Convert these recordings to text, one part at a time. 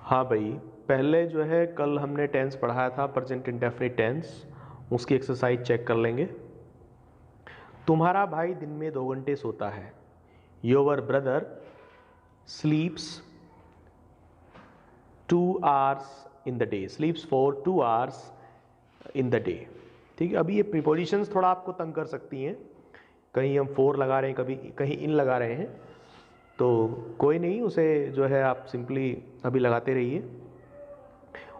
हाँ भाई, पहले जो है कल हमने टेंस पढ़ाया था, प्रेजेंट इंडेफिनिट टेंस, उसकी एक्सरसाइज चेक कर लेंगे। तुम्हारा भाई दिन में 2 घंटे सोता है। Your brother स्लीप्स 2 hours in the day, स्लीप्स for 2 hours in the day. ठीक है, अभी ये प्रीपोजिशंस थोड़ा आपको तंग कर सकती हैं, कहीं हम फॉर लगा रहे हैं, कभी कहीं इन लगा रहे हैं, तो कोई नहीं, उसे जो है आप सिंपली अभी लगाते रहिए।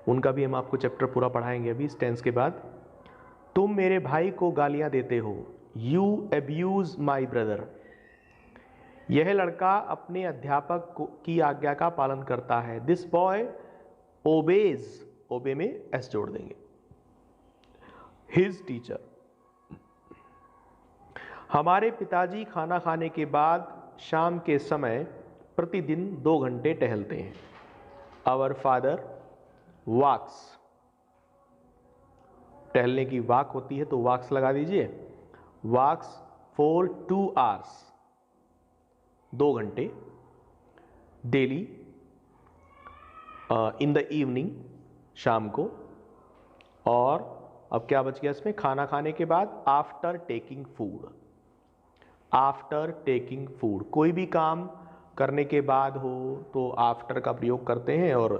उनका भी हम आपको चैप्टर पूरा पढ़ाएंगे अभी इस टेंस के बाद। तुम मेरे भाई को गालियां देते हो। You abuse my brother. यह लड़का अपने अध्यापक की आज्ञा का पालन करता है। दिस बॉय ओबेज, ओबे में एस जोड़ देंगे, हिज टीचर। हमारे पिताजी खाना खाने के बाद शाम के समय प्रतिदिन 2 घंटे टहलते हैं। आवर फादर वॉक्स, टहलने की वॉक होती है तो वॉक्स लगा दीजिए, वॉक्स फॉर 2 hours, 2 घंटे, डेली, इन द इवनिंग, शाम को, और अब क्या बच गया इसमें, खाना खाने के बाद, after taking food. After taking food, कोई भी काम करने के बाद हो तो आफ्टर का प्रयोग करते हैं, और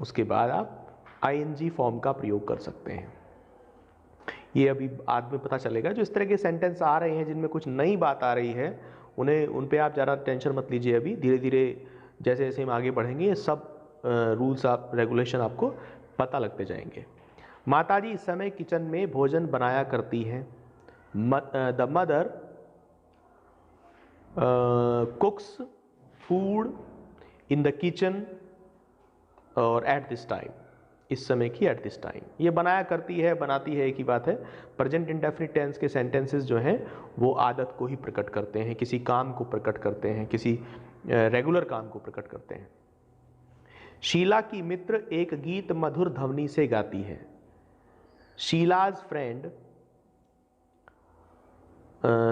उसके बाद आप आईएनजी फॉर्म का प्रयोग कर सकते हैं। ये अभी बाद में पता चलेगा। जो इस तरह के सेंटेंस आ रहे हैं जिनमें कुछ नई बात आ रही है, उन पे आप ज़्यादा टेंशन मत लीजिए। अभी धीरे धीरे जैसे जैसे हम आगे बढ़ेंगे ये सब रूल्स आप रेगुलेशन आपको पता लगते जाएंगे। माताजी इस समय किचन में भोजन बनाया करती हैं। The mother कुक्स food in the kitchen और एट दिस टाइम, इस समय की एट दिस टाइम। ये बनाया करती है, बनाती है, एक ही बात है। प्रेजेंट इंडेफिनिट टेंस के सेंटेंसेस जो हैं वो आदत को ही प्रकट करते हैं, किसी काम को प्रकट करते हैं, किसी रेगुलर काम को प्रकट करते हैं। शीला की मित्र एक गीत मधुर ध्वनि से गाती है। शीलाज फ्रेंड,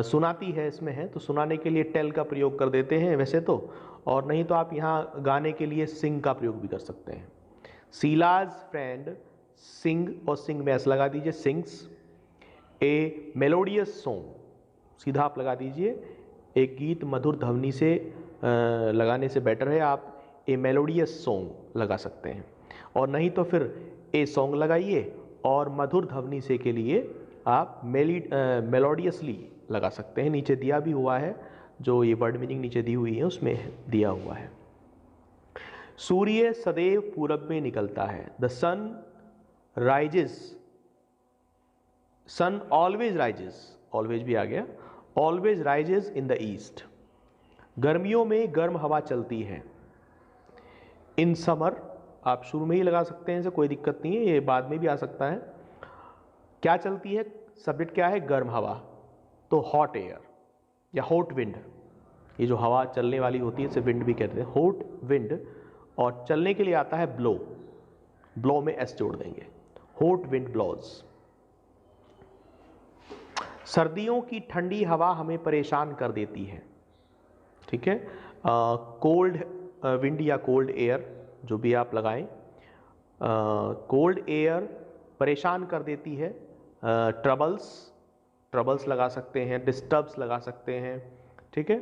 सुनाती है इसमें है, तो सुनाने के लिए टेल का प्रयोग कर देते हैं वैसे तो, और नहीं तो आप यहाँ गाने के लिए सिंग का प्रयोग भी कर सकते हैं। शीलाज फ्रेंड सिंग, और सिंग में एस लगा दीजिए, सिंग्स ए मेलोडियस सॉन्ग, सीधा आप लगा दीजिए। एक गीत मधुर ध्वनि से लगाने से बेटर है आप ए मेलोडियस सॉन्ग लगा सकते हैं, और नहीं तो फिर ए सॉन्ग लगाइए, और मधुर ध्वनि से के लिए आप मेलोडियसली लगा सकते हैं। नीचे दिया भी हुआ है, जो ये वर्ड मीनिंग नीचे दी हुई है उसमें दिया हुआ है। सूर्य सदैव पूरब में निकलता है। The sun rises, sun always rises, always भी आ गया, always rises in the east. गर्मियों में गर्म हवा चलती है। इन समर, आप शुरू में ही लगा सकते हैं, इसे कोई दिक्कत नहीं है, ये बाद में भी आ सकता है। क्या चलती है, सब्जेक्ट क्या है, गर्म हवा, तो हॉट एयर या हॉट विंड। ये जो हवा चलने वाली होती है इसे विंड भी कहते हैं, हॉट विंड। और चलने के लिए आता है ब्लो, ब्लो में एस जोड़ देंगे, हॉट विंड ब्लोज। सर्दियों की ठंडी हवा हमें परेशान कर देती है। ठीक है, कोल्ड विंड या कोल्ड एयर जो भी आप लगाएं, कोल्ड एयर परेशान कर देती है। ट्रबल्स, ट्रबल्स लगा सकते हैं, डिस्टर्ब्स लगा सकते हैं। ठीक है,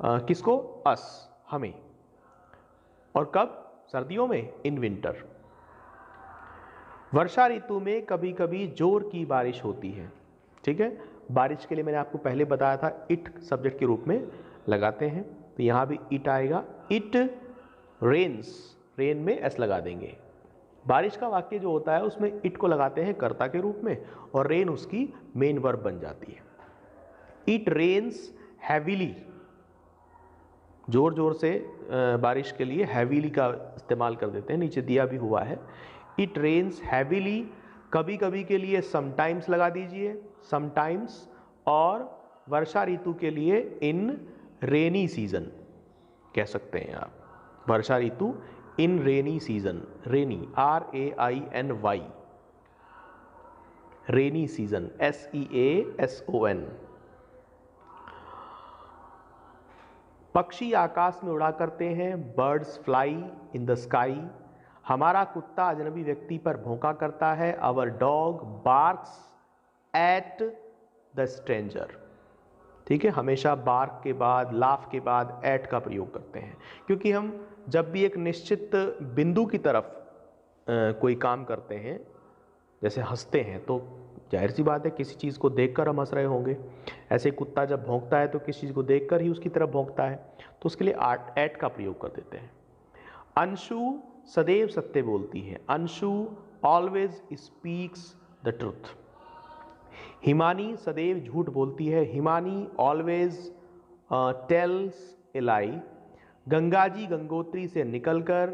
किसको, अस, हमें। और कब, सर्दियों में, इन विंटर। वर्षा ऋतु में कभी कभी जोर की बारिश होती है। ठीक है, बारिश के लिए मैंने आपको पहले बताया था इट सब्जेक्ट के रूप में लगाते हैं, तो यहाँ भी इट आएगा। इट रेन्स, रेन में एस लगा देंगे। बारिश का वाक्य जो होता है उसमें इट को लगाते हैं कर्ता के रूप में, और रेन उसकी मेन वर्ब बन जाती है। इट रेन्स हैवीली, जोर जोर से बारिश के लिए हैवीली का इस्तेमाल कर देते हैं, नीचे दिया भी हुआ है। इट रेन्स हैवीली, कभी कभी के लिए समटाइम्स लगा दीजिए, समटाइम्स। और वर्षा ऋतु के लिए इन रेनी सीजन कह सकते हैं आप, वर्षा ऋतु in rainy season, rainy RAINY, rainy season SEASON। पक्षी आकाश में उड़ा करते हैं, birds fly in the sky. हमारा कुत्ता अजनबी व्यक्ति पर भौंका करता है। Our dog barks at the stranger. ठीक है, हमेशा बार्क के बाद, लाफ के बाद एट का प्रयोग करते हैं, क्योंकि हम जब भी एक निश्चित बिंदु की तरफ कोई काम करते हैं, जैसे हंसते हैं, तो जाहिर सी बात है किसी चीज़ को देखकर हम हंस रहे होंगे। ऐसे कुत्ता जब भौंकता है तो किसी चीज़ को देखकर ही उसकी तरफ भौंकता है, तो उसके लिए एट का प्रयोग कर देते हैं। अंशु सदैव सत्य बोलती है। Anshu always speaks the truth. Himani सदैव झूठ बोलती है। हिमानी ऑलवेज टेल्स ए लाई। गंगा जी गंगोत्री से निकलकर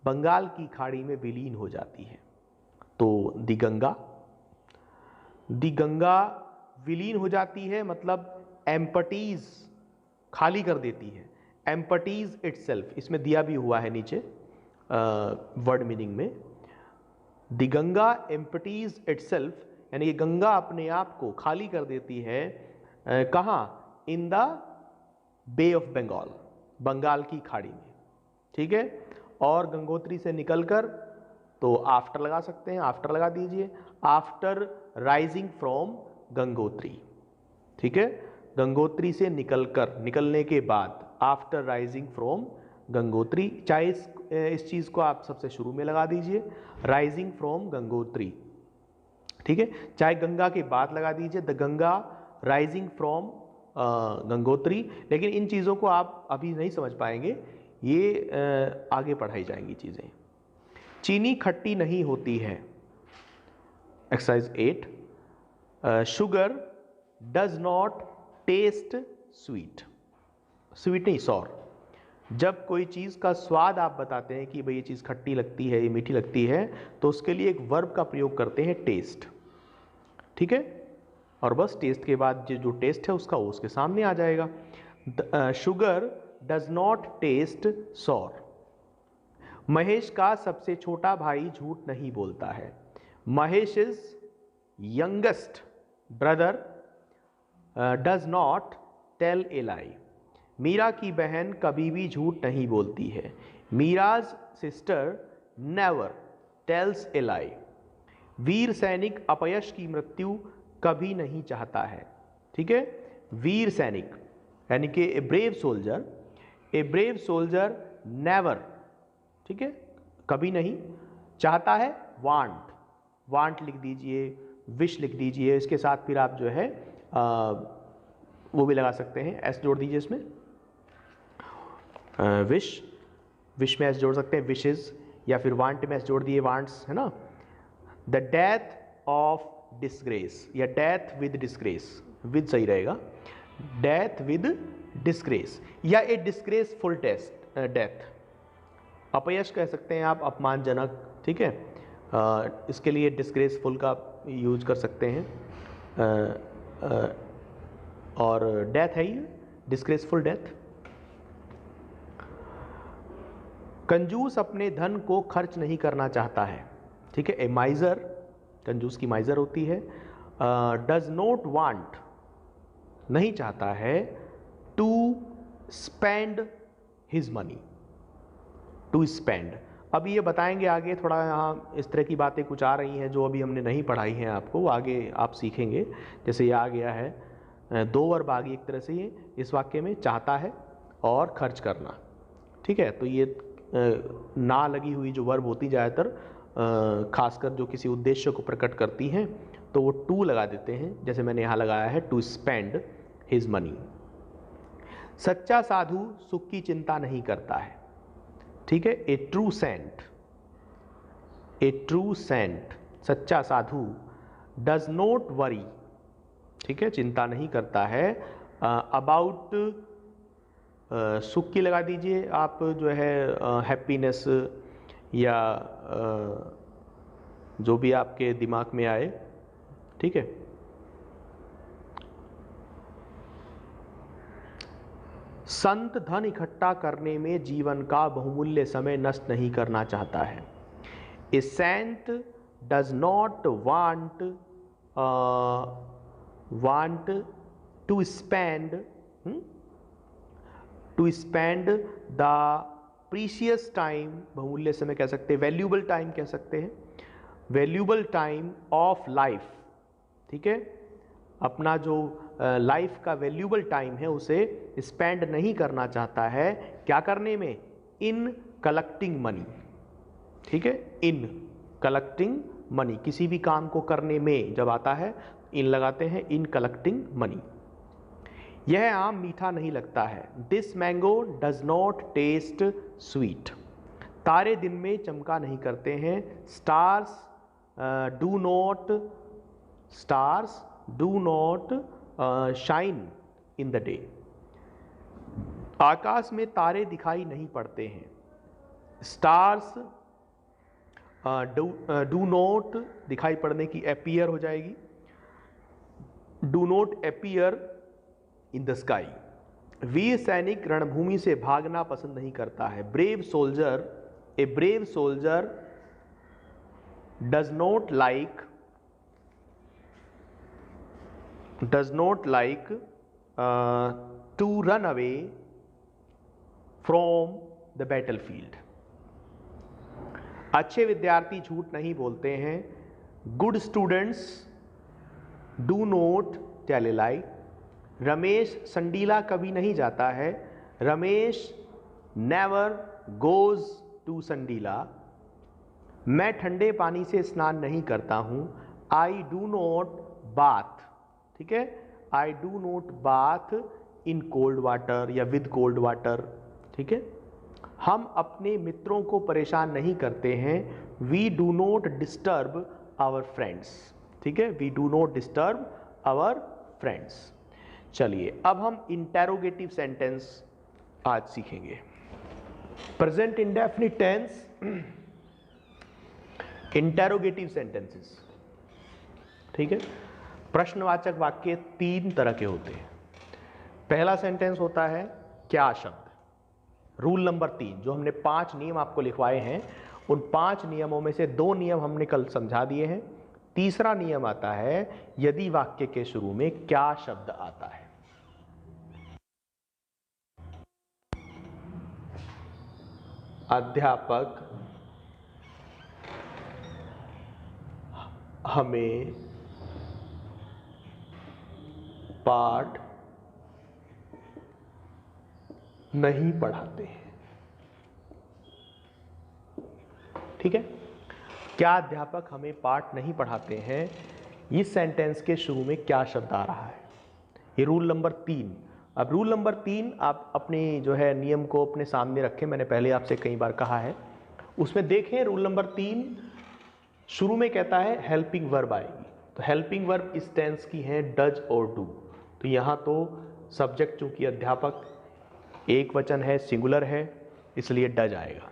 बंगाल की खाड़ी में विलीन हो जाती है। तो दी गंगा विलीन हो जाती है, मतलब एम्पटीज खाली कर देती है। एम्पटीज इटसेल्फ, इसमें दिया भी हुआ है नीचे वर्ड मीनिंग में। दी गंगा एम्पटीज इटसेल्फ, यानी कि गंगा अपने आप को खाली कर देती है। कहाँ? In the bay of Bengal, Bengal की खाड़ी में। ठीक है, और गंगोत्री से निकलकर, तो आफ्टर लगा सकते हैं, आफ्टर लगा दीजिए। After rising from Gangotri. ठीक है, गंगोत्री से निकलकर, निकलने के बाद, आफ्टर राइजिंग फ्रॉम गंगोत्री। चाहे इस चीज़ को आप सबसे शुरू में लगा दीजिए, राइजिंग फ्रॉम गंगोत्री। ठीक है, चाहे गंगा के बाद लगा दीजिए, the Ganga rising from Gangotri. लेकिन इन चीज़ों को आप अभी नहीं समझ पाएंगे, ये आगे पढ़ाई जाएंगी चीज़ें। चीनी खट्टी नहीं होती है। Exercise 8। Sugar does not taste sweet. Sweet नहीं, सॉर। जब कोई चीज़ का स्वाद आप बताते हैं कि भाई ये चीज़ खट्टी लगती है, ये मीठी लगती है, तो उसके लिए एक वर्ब का प्रयोग करते हैं, टेस्ट। ठीक है, और बस टेस्ट के बाद जो टेस्ट है उसका, वो उसके सामने आ जाएगा। Sugar does not taste sour. Mahesh का सबसे छोटा भाई झूठ नहीं बोलता है। Mahesh is youngest brother does not tell a lie. Meera की बहन कभी भी झूठ नहीं बोलती है। Meera's sister never tells a lie. वीर सैनिक अपयश की मृत्यु कभी नहीं चाहता है। ठीक है, वीर सैनिक यानी कि ए brave soldier, a brave soldier never, ठीक है, कभी नहीं चाहता है। वांट, वांट लिख दीजिए, विश लिख दीजिए, इसके साथ फिर आप जो है वो भी लगा सकते हैं, एस जोड़ दीजिए इसमें, विश, विश में एस जोड़ सकते हैं, विशेज, या फिर वांट में एस जोड़ दिए, वांट्स, है ना। द डेथ ऑफ डिस्ग्रेस, या डेथ विद डिस्ग्रेस, विद सही रहेगा, डेथ विद डिस्ग्रेस, या ए डिस्ग्रेसफुल डेथ, अपयश कह सकते हैं आप, अपमानजनक। ठीक है, इसके लिए डिस्ग्रेसफुल का यूज कर सकते हैं, और डेथ है ये, डिस्ग्रेसफुल डेथ। कंजूस अपने धन को खर्च नहीं करना चाहता है। ठीक है, ए माइजर, कंजूस की माइजर होती है। डज नॉट वांट, नहीं चाहता है, to spend his money, to spend. अब ये बताएंगे आगे, थोड़ा यहाँ इस तरह की बातें कुछ आ रही हैं जो अभी हमने नहीं पढ़ाई हैं आपको, वो आगे आप सीखेंगे। जैसे ये आ गया है, दो वर्ब आ गई एक तरह से, ये इस वाक्य में, चाहता है और खर्च करना। ठीक है, तो ये ना लगी हुई जो वर्ब होती ज़्यादातर, खासकर जो किसी उद्देश्य को प्रकट करती हैं, तो वो टू लगा देते हैं, जैसे मैंने यहाँ लगाया है, टू स्पेंड हिज मनी। सच्चा साधु सुख की चिंता नहीं करता है। ठीक है, ए ट्रू सेंट, ए ट्रू सेंट, सच्चा साधु, डज नॉट वरी, ठीक है, चिंता नहीं करता है, अबाउट, सुख की लगा दीजिए आप जो है, हैप्पीनेस, या जो भी आपके दिमाग में आए। ठीक है, संत धन इकट्ठा करने में जीवन का बहुमूल्य समय नष्ट नहीं करना चाहता है। A saint does not want to spend the precious time, बहुमूल्य समय कह सकते हैं, वैल्यूबल टाइम कह सकते हैं, वैल्यूबल टाइम ऑफ लाइफ, ठीक है, अपना जो लाइफ का वैल्यूबल टाइम है उसे स्पेंड नहीं करना चाहता है, क्या करने में, इन कलेक्टिंग मनी, ठीक है, इन कलेक्टिंग मनी, किसी भी काम को करने में जब आता है इन लगाते हैं, इन कलेक्टिंग मनी। यह आम मीठा नहीं लगता है, this mango does not taste sweet, तारे दिन में चमका नहीं करते हैं, stars do not shine in the day, आकाश में तारे दिखाई नहीं पड़ते हैं, स्टार्स डू नॉट दिखाई पड़ने की अपीयर हो जाएगी, do not appear in the sky, वीर सैनिक रणभूमि से भागना पसंद नहीं करता है, brave soldier, a brave soldier does not like to run away from the battlefield, अच्छे विद्यार्थी झूठ नहीं बोलते हैं, good students do not tell a lie, Ramesh Sandila कभी नहीं जाता है, Ramesh never goes to Sandila, मैं ठंडे पानी से स्नान नहीं करता हूं, आई डू नॉट बाथ, ठीक है, I do not bath in cold water या विद कोल्ड वाटर, ठीक है, हम अपने मित्रों को परेशान नहीं करते हैं, we do not disturb our friends, ठीक है, we do not disturb our friends. चलिए अब हम इंटेरोगेटिव सेंटेंस आज सीखेंगे। Present indefinite tense, interrogative sentences, ठीक है, प्रश्नवाचक वाक्य 3 तरह के होते हैं। पहला सेंटेंस होता है क्या शब्द, रूल नंबर 3, जो हमने 5 नियम आपको लिखवाए हैं, उन 5 नियमों में से 2 नियम हमने कल समझा दिए हैं। तीसरा नियम आता है यदि वाक्य के शुरू में क्या शब्द आता है। अध्यापक हमें पाठ नहीं पढ़ाते हैं, ठीक है, क्या अध्यापक हमें पाठ नहीं पढ़ाते हैं, इस सेंटेंस के शुरू में क्या शब्द आ रहा है, ये रूल नंबर 3। अब रूल नंबर 3 आप अपने जो है नियम को अपने सामने रखें, मैंने पहले आपसे कई बार कहा है, उसमें देखें रूल नंबर 3 शुरू में कहता है हेल्पिंग वर्ब आएगी, तो हेल्पिंग वर्ब इस टेंस की है डज और डू, तो यहाँ तो सब्जेक्ट चूंकि अध्यापक एक वचन है, सिंगुलर है, इसलिए डज आएगा।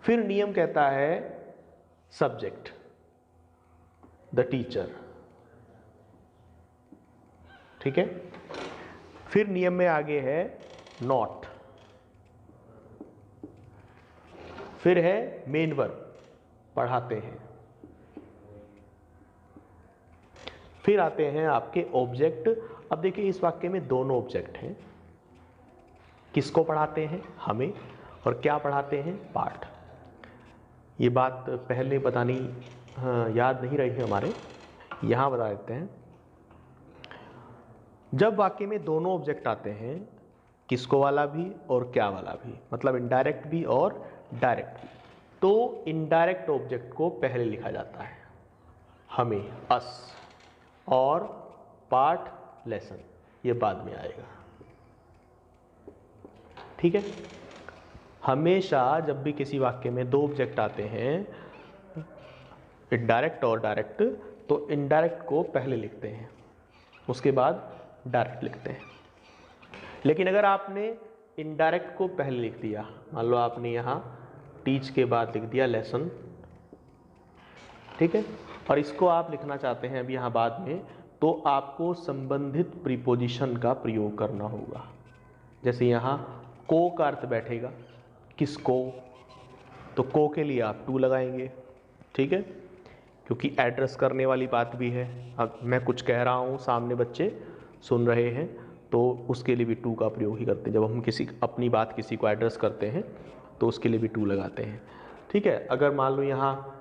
फिर नियम कहता है सब्जेक्ट द टीचर, ठीक है, फिर नियम में आगे है नॉट, फिर है मेन वर्ब पढ़ाते हैं, फिर आते हैं आपके ऑब्जेक्ट। अब देखिए इस वाक्य में दोनों ऑब्जेक्ट हैं, किसको पढ़ाते हैं, हमें, और क्या पढ़ाते हैं, पाठ। ये बात पहले बतानी याद नहीं रही है हमारे, यहाँ बता देते हैं। जब वाक्य में दोनों ऑब्जेक्ट आते हैं, किसको वाला भी और क्या वाला भी, मतलब इनडायरेक्ट भी और डायरेक्ट भी, तो इनडायरेक्ट ऑब्जेक्ट को पहले लिखा जाता है, हमें, अस, और पाठ, लेसन, ये बाद में आएगा, ठीक है। हमेशा जब भी किसी वाक्य में 2 ऑब्जेक्ट आते हैं, इनडायरेक्ट और डायरेक्ट, तो इनडायरेक्ट को पहले लिखते हैं, उसके बाद डायरेक्ट लिखते हैं। लेकिन अगर आपने इनडायरेक्ट को पहले लिख दिया, मान लो आपने यहाँ टीच के बाद लिख दिया लेसन, ठीक है, और इसको आप लिखना चाहते हैं अभी यहाँ बाद में, तो आपको संबंधित प्रीपोजिशन का प्रयोग करना होगा। जैसे यहाँ को का अर्थ बैठेगा, किसको, तो को के लिए आप टू लगाएंगे, ठीक है, क्योंकि एड्रेस करने वाली बात भी है। अब मैं कुछ कह रहा हूँ, सामने बच्चे सुन रहे हैं, तो उसके लिए भी टू का प्रयोग ही करते हैं। जब हम किसी अपनी बात किसी को एड्रेस करते हैं तो उसके लिए भी टू लगाते हैं। ठीक है, अगर मान लो यहाँ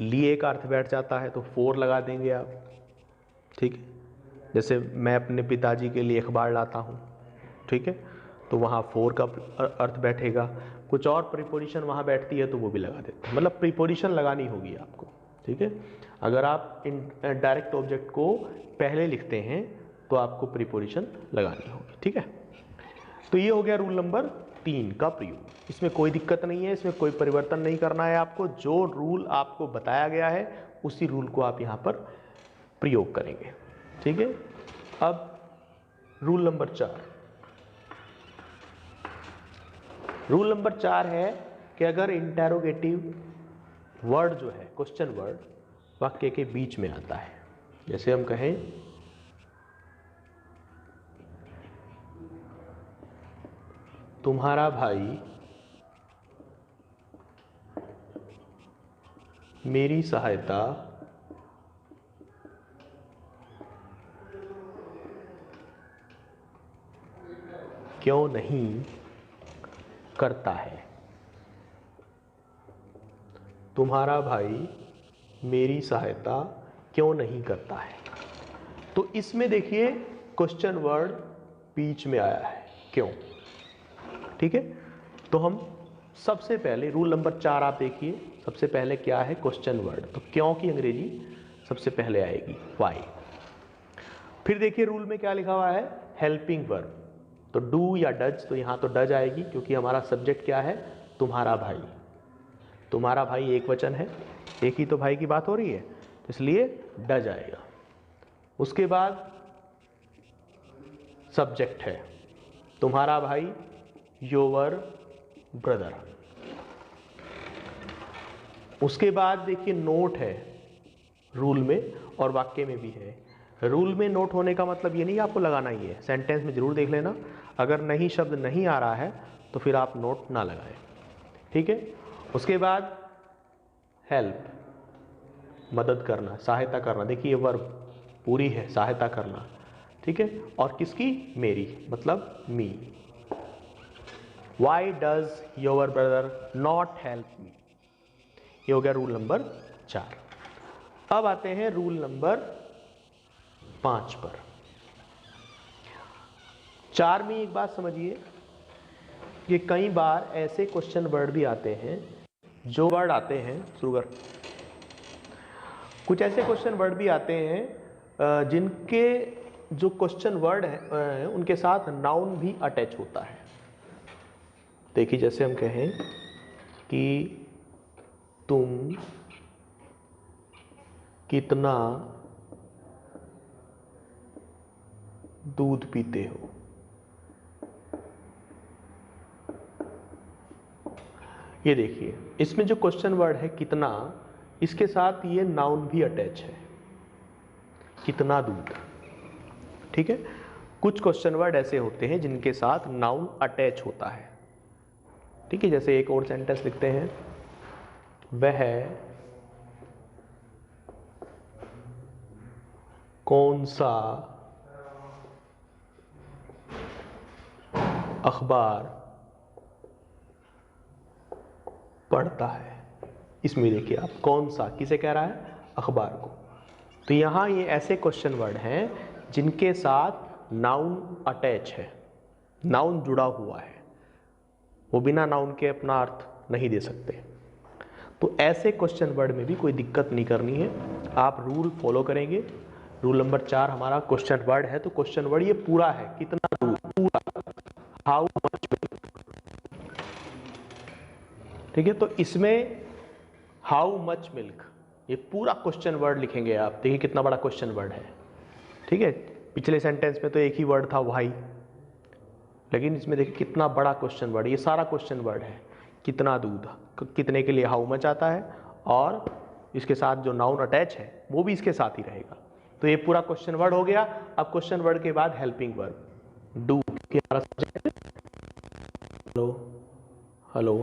लिए का अर्थ बैठ जाता है तो फोर लगा देंगे आप। ठीक है, जैसे मैं अपने पिताजी के लिए अखबार लाता हूँ, ठीक है, तो वहाँ फोर का अर्थ बैठेगा। कुछ और प्रीपोजिशन वहाँ बैठती है तो वो भी लगा देते हैं, मतलब प्रीपोजिशन लगानी होगी आपको। ठीक है, अगर आप डायरेक्ट ऑब्जेक्ट को पहले लिखते हैं तो आपको प्रीपोजिशन लगानी होगी। ठीक है, तो ये हो गया रूल नंबर 3 का प्रयोग। इसमें कोई दिक्कत नहीं है, इसमें कोई परिवर्तन नहीं करना है आपको। जो रूल आपको बताया गया है उसी रूल को आप यहाँ पर प्रयोग करेंगे। ठीक है, अब रूल नंबर 4। रूल नंबर 4 है कि अगर इंटेरोगेटिव वर्ड जो है, क्वेश्चन वर्ड, वाक्य के बीच में आता है, जैसे हम कहें तुम्हारा भाई मेरी सहायता क्यों नहीं करता है। तुम्हारा भाई मेरी सहायता क्यों नहीं करता है। तो इसमें देखिए क्वेश्चन वर्ड बीच में आया है, क्यों। ठीक है, तो हम सबसे पहले रूल नंबर 4 आप देखिए, सबसे पहले क्या है, क्वेश्चन वर्ड, तो क्यों की अंग्रेजी सबसे पहले आएगी, वाई। फिर देखिए रूल में क्या लिखा हुआ है, हेल्पिंग वर्ब, तो डू या डज, तो यहाँ तो डज आएगी क्योंकि हमारा सब्जेक्ट क्या है, तुम्हारा भाई। तुम्हारा भाई एक वचन है, एक ही तो भाई की बात हो रही है, तो इसलिए डज आएगा। उसके बाद सब्जेक्ट है तुम्हारा भाई, योर ब्रदर। उसके बाद देखिए नोट है रूल में और वाक्य में भी है। रूल में नोट होने का मतलब ये नहीं आपको लगाना ही है, सेंटेंस में जरूर देख लेना, अगर नहीं शब्द नहीं आ रहा है तो फिर आप नोट ना लगाएं। ठीक है, उसके बाद हेल्प, मदद करना, सहायता करना, देखिए ये वर्ब पूरी है, सहायता करना। ठीक है, और किसकी, मेरी, मतलब मी। Why does your brother not help me? ये हो गया रूल नंबर 4। अब आते हैं रूल नंबर 5 पर। 4 में एक बात समझिए कि कई बार ऐसे क्वेश्चन वर्ड भी आते हैं, जो वर्ड आते हैं शुगर, कुछ ऐसे क्वेश्चन वर्ड भी आते हैं जिनके जो क्वेश्चन वर्ड है उनके साथ नाउन भी अटैच होता है। देखिए जैसे हम कहें कि तुम कितना दूध पीते हो। ये देखिए इसमें जो क्वेश्चन वर्ड है कितना, इसके साथ ये नाउन भी अटैच है, कितना दूध। ठीक है, कुछ क्वेश्चन वर्ड ऐसे होते हैं जिनके साथ नाउन अटैच होता है। ठीक है, जैसे एक और सेंटेंस लिखते हैं, वह कौन सा अखबार पढ़ता है। इसमें देखिए आप कौन सा किसे कह रहा है, अखबार को। तो यहां ये ऐसे क्वेश्चन वर्ड हैं जिनके साथ नाउन अटैच है, नाउन जुड़ा हुआ है, वो बिना नाउन के अपना अर्थ नहीं दे सकते। तो ऐसे क्वेश्चन वर्ड में भी कोई दिक्कत नहीं करनी है, आप रूल फॉलो करेंगे। रूल नंबर 4 हमारा क्वेश्चन वर्ड है, तो क्वेश्चन वर्ड ये पूरा है, कितना दूध, पूरा, हाउ मच मिल्क। ठीक है, तो इसमें हाउ मच मिल्क ये पूरा क्वेश्चन वर्ड लिखेंगे आप। देखिए कितना बड़ा क्वेश्चन वर्ड है। ठीक है, पिछले सेंटेंस में तो एक ही वर्ड था वाई, लेकिन इसमें देखिए कितना बड़ा क्वेश्चन वर्ड, ये सारा क्वेश्चन वर्ड है। कितना दूध, कितने के लिए हाउ मच आता है, और इसके साथ जो नाउन अटैच है वो भी इसके साथ ही रहेगा। तो ये पूरा क्वेश्चन वर्ड हो गया। अब क्वेश्चन वर्ड के बाद helping verb, do, hello hello,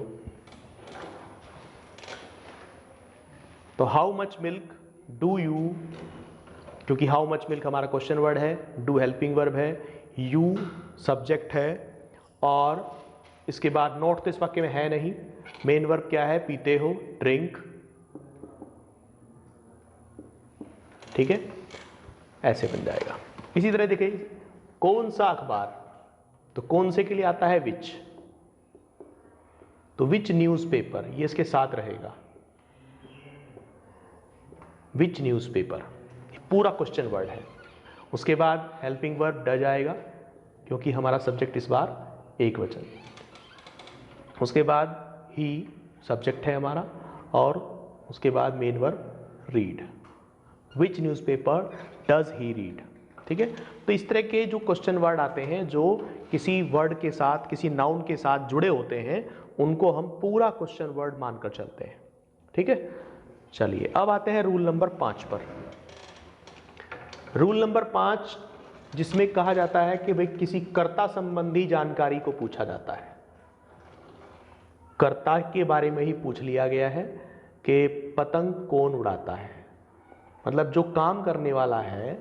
तो how much milk do you, क्योंकि हाउ मच मिल्क हमारा क्वेश्चन वर्ड है, डू हेल्पिंग वर्ब है, यू सब्जेक्ट है, और इसके बाद नोट तो इस वाक्य में है नहीं। मेन वर्ब क्या है, पीते हो, ड्रिंक, ठीक है, ऐसे बन जाएगा। इसी तरह देखिए, कौन सा अखबार, तो कौन से के लिए आता है विच, तो विच न्यूज़पेपर, ये इसके साथ रहेगा, विच न्यूज़पेपर, पूरा क्वेश्चन वर्ड है। उसके बाद हेल्पिंग वर्ब डज आएगा, क्योंकि हमारा सब्जेक्ट इस बार एक वचन। उसके बाद ही सब्जेक्ट है हमारा, और उसके बाद main verb read, which newspaper does he read, ठीक है। तो इस तरह के जो क्वेश्चन वर्ड आते हैं, जो किसी वर्ड के साथ, किसी नाउन के साथ जुड़े होते हैं, उनको हम पूरा क्वेश्चन वर्ड मानकर चलते हैं, ठीक है। चलिए अब आते हैं रूल नंबर 5 पर। रूल नंबर 5, जिसमें कहा जाता है कि भाई किसी कर्ता संबंधी जानकारी को पूछा जाता है, कर्ता के बारे में ही पूछ लिया गया है कि पतंग कौन उड़ाता है, मतलब जो काम करने वाला है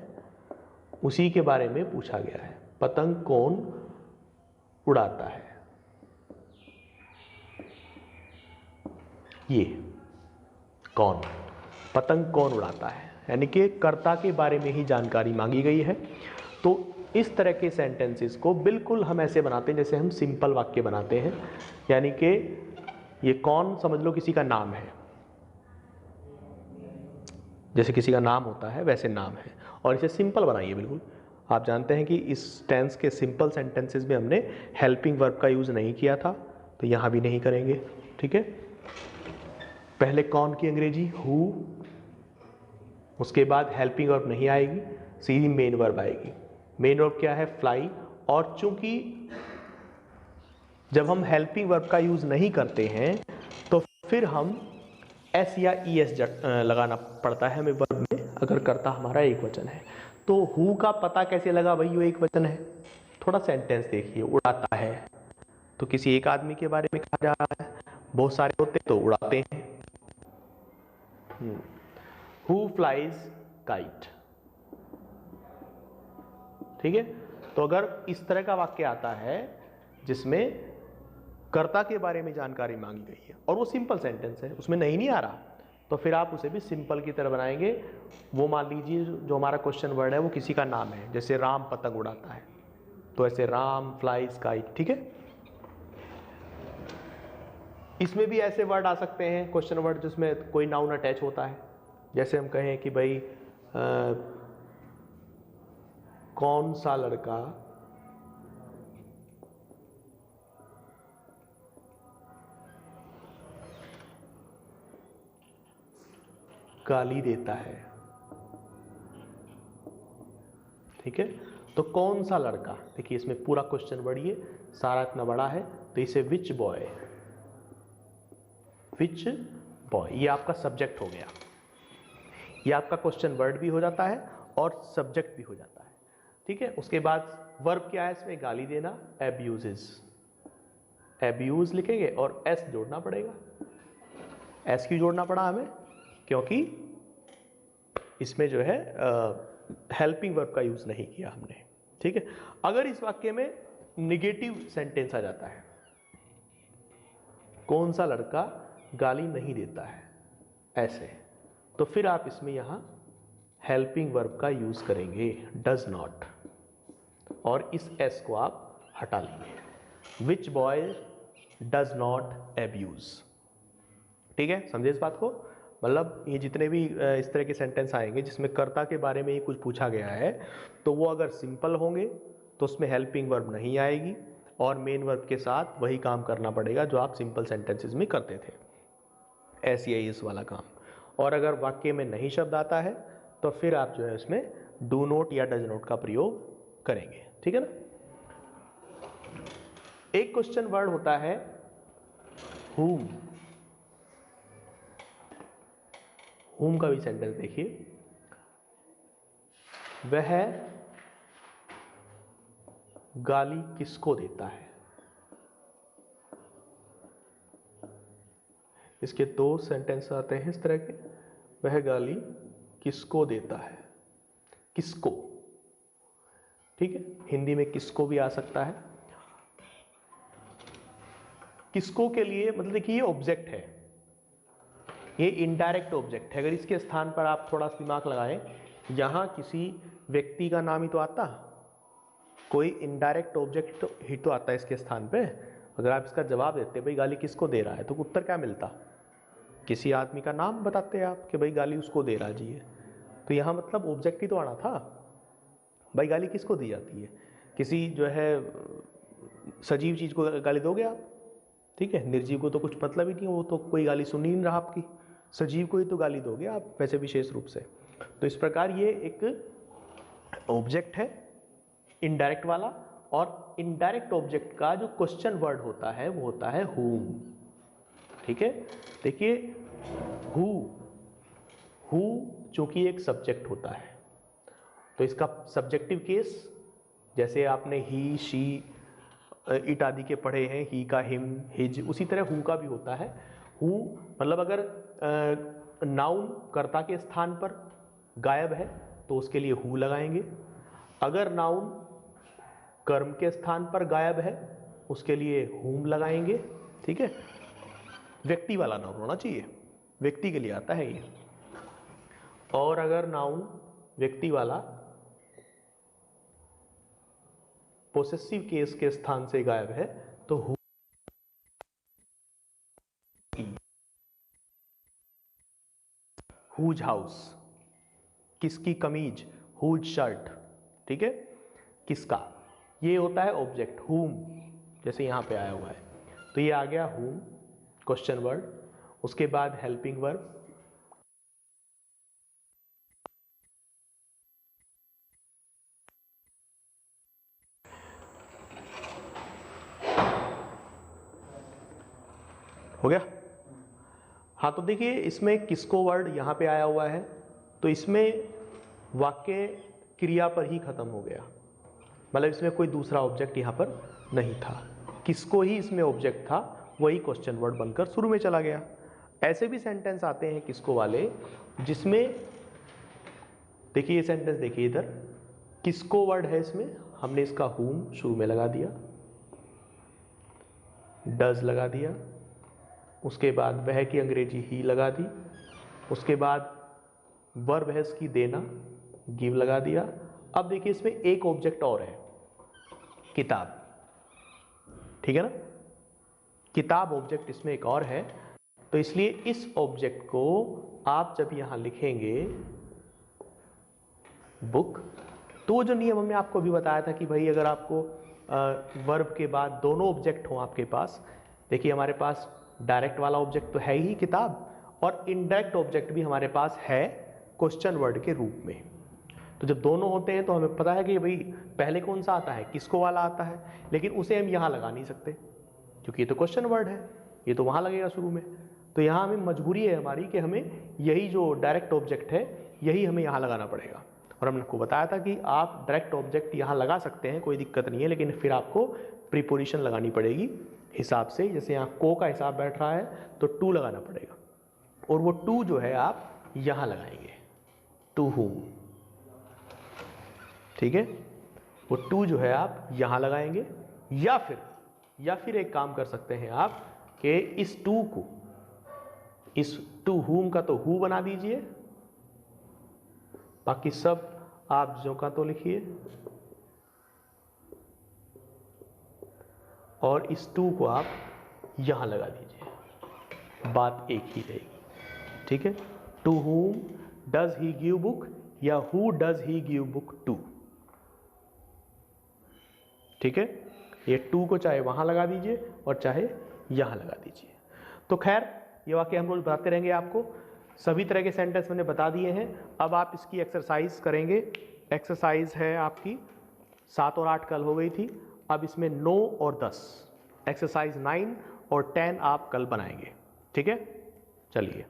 उसी के बारे में पूछा गया है, पतंग कौन उड़ाता है। ये कौन, पतंग कौन उड़ाता है, यानी कि कर्ता के बारे में ही जानकारी मांगी गई है। तो इस तरह के सेंटेंसेस को बिल्कुल हम ऐसे बनाते हैं जैसे हम सिंपल वाक्य बनाते हैं, यानी कि ये कौन समझ लो किसी का नाम है, जैसे किसी का नाम होता है वैसे नाम है, और इसे सिंपल बनाइए बिल्कुल। आप जानते हैं कि इस टेंस के सिंपल सेंटेंसेस में हमने हेल्पिंग वर्ब का यूज़ नहीं किया था, तो यहाँ भी नहीं करेंगे, ठीक है। पहले कौन की अंग्रेजी हु, उसके बाद हेल्पिंग वर्ब नहीं आएगी, सीधी मेन वर्ब आएगी। मेन वर्ब क्या है, फ्लाई, और चूंकि जब हम हेल्पिंग वर्ब का यूज़ नहीं करते हैं तो फिर हम एस या ई एस लगाना पड़ता है हमें वर्ब में, अगर कर्ता हमारा एक वचन है। तो हु का पता कैसे लगा भाई वो एक वचन है, थोड़ा सेंटेंस देखिए, उड़ाता है तो किसी एक आदमी के बारे में कहा जा रहा है, बहुत सारे होते तो उड़ाते हैं। हु फ्लाइज काइट, ठीक है। तो अगर इस तरह का वाक्य आता है जिसमें कर्ता के बारे में जानकारी मांगी गई है और वो सिंपल सेंटेंस है, उसमें नहीं आ रहा, तो फिर आप उसे भी सिंपल की तरह बनाएंगे। वो मान लीजिए जो हमारा क्वेश्चन वर्ड है वो किसी का नाम है, जैसे राम पतंग उड़ाता है, तो ऐसे राम फ्लाइज काइट, ठीक है। इसमें भी ऐसे वर्ड आ सकते हैं क्वेश्चन वर्ड जिसमें कोई नाउन अटैच होता है, जैसे हम कहें कि भाई कौन सा लड़का गाली देता है, ठीक है। तो कौन सा लड़का, देखिए इसमें पूरा क्वेश्चन वर्ड ये सारा इतना बड़ा है, तो इसे विच बॉय, विच बॉय, ये आपका सब्जेक्ट हो गया, ये आपका क्वेश्चन वर्ड भी हो जाता है और सब्जेक्ट भी हो जाता है, ठीक है। उसके बाद वर्ब क्या है इसमें, गाली देना, एब्यूजेस, एब्यूज लिखेंगे और एस जोड़ना पड़ेगा। एस क्यों जोड़ना पड़ा हमें, क्योंकि इसमें जो है हेल्पिंग वर्ब का यूज नहीं किया हमने, ठीक है। अगर इस वाक्य में निगेटिव सेंटेंस आ जाता है, कौन सा लड़का गाली नहीं देता है, ऐसे, तो फिर आप इसमें यहां हेल्पिंग वर्ब का यूज करेंगे, डज नॉट, और इस एस को आप हटा लेंगे, विच बॉय डज नॉट एब्यूज, ठीक है। समझे इस बात को, मतलब ये जितने भी इस तरह के सेंटेंस आएंगे जिसमें कर्ता के बारे में ही कुछ पूछा गया है, तो वो अगर सिंपल होंगे तो उसमें हेल्पिंग वर्ब नहीं आएगी और मेन वर्ब के साथ वही काम करना पड़ेगा जो आप सिंपल सेंटेंसेस में करते थे, एस या इस वाला काम। और अगर वाक्य में नहीं शब्द आता है तो फिर आप जो है उसमें डू नोट या डज नोट का प्रयोग करेंगे, ठीक है ना। एक क्वेश्चन वर्ड होता है whom, whom का भी सेंटेंस देखिए, वह गाली किसको देता है, इसके दो सेंटेंस आते हैं इस तरह के, वह गाली किसको देता है, किसको, ठीक है, हिंदी में किसको भी आ सकता है। किसको के लिए मतलब देखिए ये ऑब्जेक्ट है, ये इनडायरेक्ट ऑब्जेक्ट है। अगर इसके स्थान पर आप थोड़ा सा दिमाग लगाएं, यहां किसी व्यक्ति का नाम ही तो आता, कोई इनडायरेक्ट ऑब्जेक्ट ही तो आता है इसके स्थान पे। अगर आप इसका जवाब देते भाई गाली किसको दे रहा है, तो उत्तर क्या मिलता, किसी आदमी का नाम बताते आप कि भाई गाली उसको दे रहा जी है। तो यहाँ मतलब ऑब्जेक्ट ही तो आना था, भाई गाली किसको दी जाती है, किसी जो है सजीव चीज को गाली दोगे आप, ठीक है। निर्जीव को तो कुछ मतलब ही नहीं, वो तो कोई गाली सुन ही नहीं रहा आपकी, सजीव को ही तो गाली दोगे आप वैसे विशेष रूप से। तो इस प्रकार ये एक ऑब्जेक्ट है इनडायरेक्ट वाला, और इनडायरेक्ट ऑब्जेक्ट का जो क्वेश्चन वर्ड होता है वो होता है whom, ठीक है। देखिए हु चूंकि एक सब्जेक्ट होता है तो इसका सब्जेक्टिव केस, जैसे आपने ही शी इट आदि के पढ़े हैं, ही का हिम हिज, उसी तरह हु का भी होता है। हु मतलब अगर नाउन कर्ता के स्थान पर गायब है तो उसके लिए हु लगाएंगे, अगर नाउन कर्म के स्थान पर गायब है उसके लिए हुम लगाएंगे, ठीक है। व्यक्ति वाला नाउन होना चाहिए, व्यक्ति के लिए आता है ये। और अगर नाउन व्यक्ति वाला पोसेसिव केस के स्थान से गायब है तो हु, हुज हाउस, किसकी कमीज, हुज शर्ट, ठीक है, किसका, ये होता है ऑब्जेक्ट हुम, जैसे यहां पे आया हुआ है। तो ये आ गया हुम क्वेश्चन वर्ड, उसके बाद हेल्पिंग वर्ब, हो गया। हाँ तो देखिए इसमें किसको वर्ड यहाँ पे आया हुआ है, तो इसमें वाक्य क्रिया पर ही खत्म हो गया, मतलब इसमें कोई दूसरा ऑब्जेक्ट यहाँ पर नहीं था, किसको ही इसमें ऑब्जेक्ट था, वही क्वेश्चन वर्ड बनकर शुरू में चला गया। ऐसे भी सेंटेंस आते हैं किसको वाले जिसमें, देखिए ये सेंटेंस देखिए इधर, किसको वर्ड है इसमें, हमने इसका हुम शुरू में लगा दिया, डज लगा दिया, उसके बाद वह की अंग्रेजी ही लगा दी, उसके बाद वर्ब है इसकी देना, गिव लगा दिया। अब देखिए इसमें एक ऑब्जेक्ट और है, किताब, ठीक है ना, किताब ऑब्जेक्ट इसमें एक और है। तो इसलिए इस ऑब्जेक्ट को आप जब यहां लिखेंगे बुक, तो जो नियम हमने आपको अभी बताया था कि भाई अगर आपको वर्ब के बाद दोनों ऑब्जेक्ट हो आपके पास, देखिए हमारे पास डायरेक्ट वाला ऑब्जेक्ट तो है ही किताब, और इनडायरेक्ट ऑब्जेक्ट भी हमारे पास है क्वेश्चन वर्ड के रूप में। तो जब दोनों होते हैं तो हमें पता है कि भाई पहले कौन सा आता है, किसको वाला आता है, लेकिन उसे हम यहाँ लगा नहीं सकते क्योंकि ये तो क्वेश्चन वर्ड है, ये तो वहाँ लगेगा शुरू में। तो यहाँ हमें मजबूरी है हमारी कि हमें यही जो डायरेक्ट ऑब्जेक्ट है यही हमें यहाँ लगाना पड़ेगा। और हमने आपको बताया था कि आप डायरेक्ट ऑब्जेक्ट यहाँ लगा सकते हैं, कोई दिक्कत नहीं है, लेकिन फिर आपको प्रीपोजिशन लगानी पड़ेगी हिसाब से। जैसे यहाँ को का हिसाब बैठ रहा है तो टू लगाना पड़ेगा, और वो टू जो है आप यहाँ लगाएंगे, टू हुम, ठीक है, वो टू जो है आप यहाँ लगाएंगे। या फिर एक काम कर सकते हैं आप कि इस टू को, इस टू हुम का तो हु बना दीजिए, बाकी सब आप जो का तो लिखिए, और इस टू को आप यहां लगा दीजिए, बात एक ही रहेगी, ठीक है। To whom does he give book, या who does he give book to, ठीक है। ये टू को चाहे वहां लगा दीजिए और चाहे यहां लगा दीजिए। तो खैर ये वाक्य हम रोज बताते रहेंगे आपको, सभी तरह के सेंटेंस मैंने बता दिए हैं। अब आप इसकी एक्सरसाइज करेंगे। एक्सरसाइज है आपकी 7 और 8 कल हो गई थी, अब इसमें 9 और 10, एक्सरसाइज 9 और 10 आप कल बनाएंगे, ठीक है। चलिए।